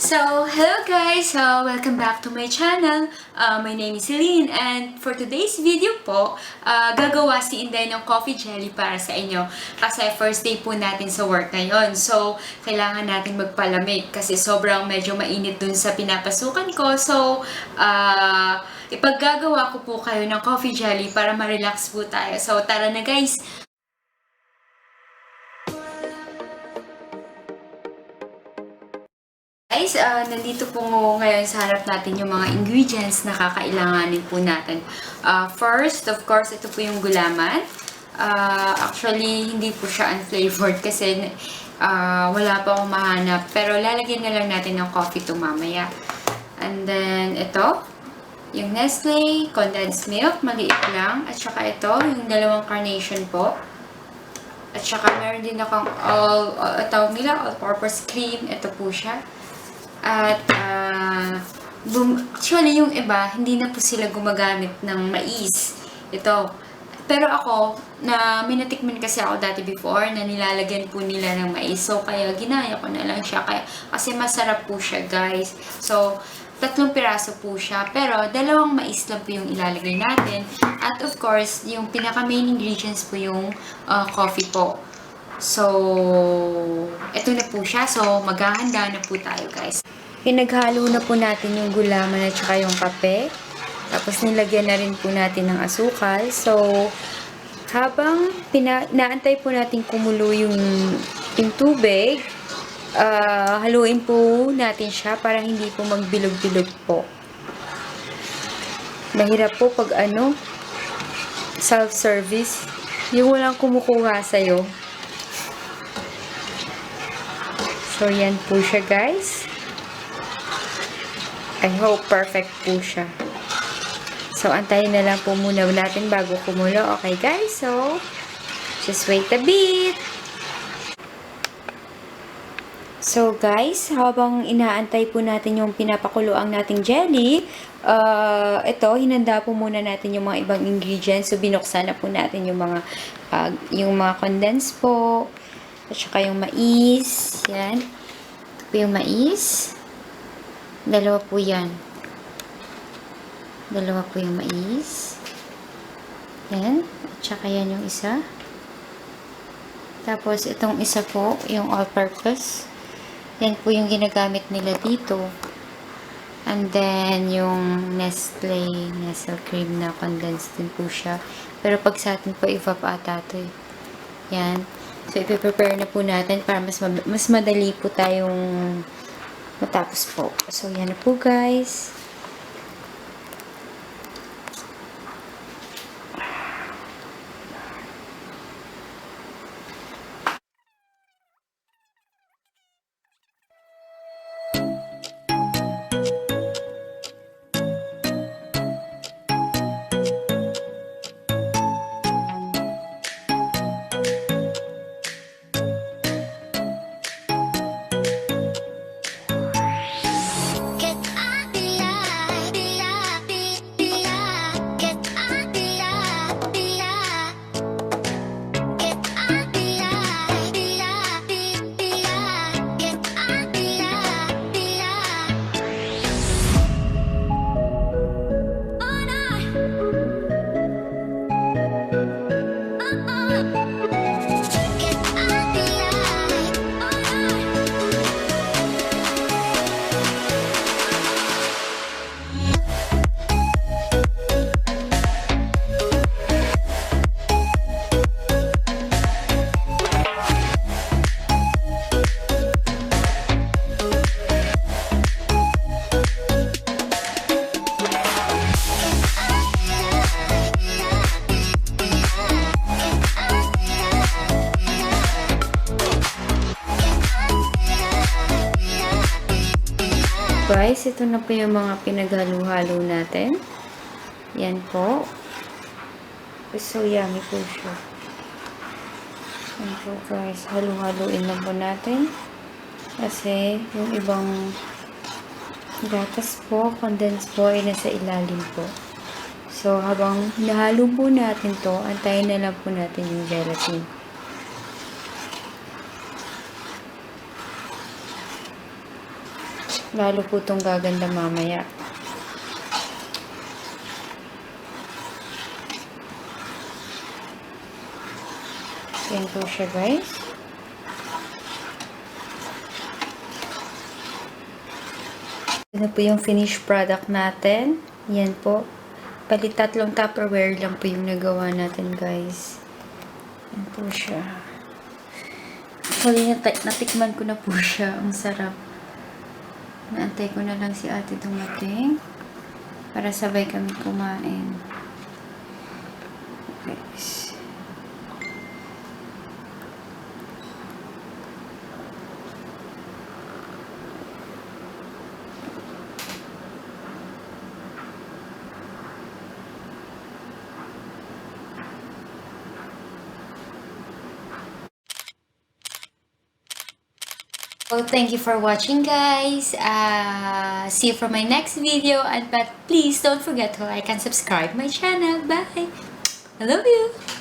Hello guys! Welcome back to my channel. My name is Celine and for today's video po, gagawa si Inday ng coffee jelly para sa inyo. Kasi first day po natin sa work ngayon. So, kailangan natin magpalamig kasi sobrang medyo mainit dun sa pinapasukan ko. So, ipaggagawa ko po kayo ng coffee jelly para ma-relax po tayo. So, tara na guys! Guys, nandito po ngayon sa harap natin yung mga ingredients na kakailanganin po natin. First, of course, ito po yung gulaman. Actually, hindi po siya unflavored kasi wala pa akong mahanap. Pero lalagyan na lang natin ng coffee to mamaya. And then, ito, yung Nestle condensed milk, maliit lang. At saka ito, yung dalawang carnation po. At saka meron din akong all-purpose cream. Ito po siya. At actually yung iba, hindi na po sila gumagamit ng mais. Ito. Pero ako, may natikman kasi ako dati before na nilalagyan po nila ng mais. So, kaya ginaya ko na lang siya. Kasi masarap po siya, guys. So, 3 piraso po siya. Pero, 2 mais lang po yung ilalagay natin. At of course, yung pinaka-main ingredients po yung coffee po. So, ito na po siya. So, maghahanda na po tayo, guys. Pinaghalo na po natin yung gulaman at saka yung kape. Tapos, nilagyan na rin po natin ng asukal. So, habang naantay po natin kumulo yung tubig, haluin po natin siya para hindi po magbilog-bilog po. Mahirap po pag self-service, yung walang kumukuha sa'yo. So, yan po siya, guys. I hope perfect po siya. So, antayin na lang po muna natin bago kumulo. Okay, guys? So, just wait a bit. So, guys, habang inaantay po natin yung pinapakuluang nating jelly, ito, hinanda po muna natin yung mga ibang ingredients. So, binuksan na po natin yung mga condensed po. At saka yung mais. Yan. Ito po yung mais. 2 po yan. 2 po yung mais. Yan. At saka yan yung isa. Tapos, itong isa po, yung all-purpose. Yan po yung ginagamit nila dito. And then, yung Nestle cream na condensed din po siya. Pero pag sa atin po, evap ata ito eh. Yan. So, ipiprepare na po natin para mas madali po tayong matapos po. So, yan na po, guys. Guys, ito na po yung mga pinaghalo-halo natin. Yan po. So, yummy po siya. Yan po guys, halo-haloin na po natin. Kasi, yung ibang gatas po, condensed po, ay nasa ilalim po. So, habang hinahalo po natin to, antayin na lang po natin yung gelatin. Lalo po itong gaganda mamaya. Yan po siya, guys. Ano po yung finished product natin. Yan po. Bali, 3 Tupperware lang po yung nagawa natin, guys. Yan po siya. Actually, natikman ko na po siya. Ang sarap. Naantay ko na lang si ate dumating para sabay kami kumain. Guys. Well, thank you for watching, guys. See you for my next video, but please don't forget to like and subscribe my channel. Bye. I love you.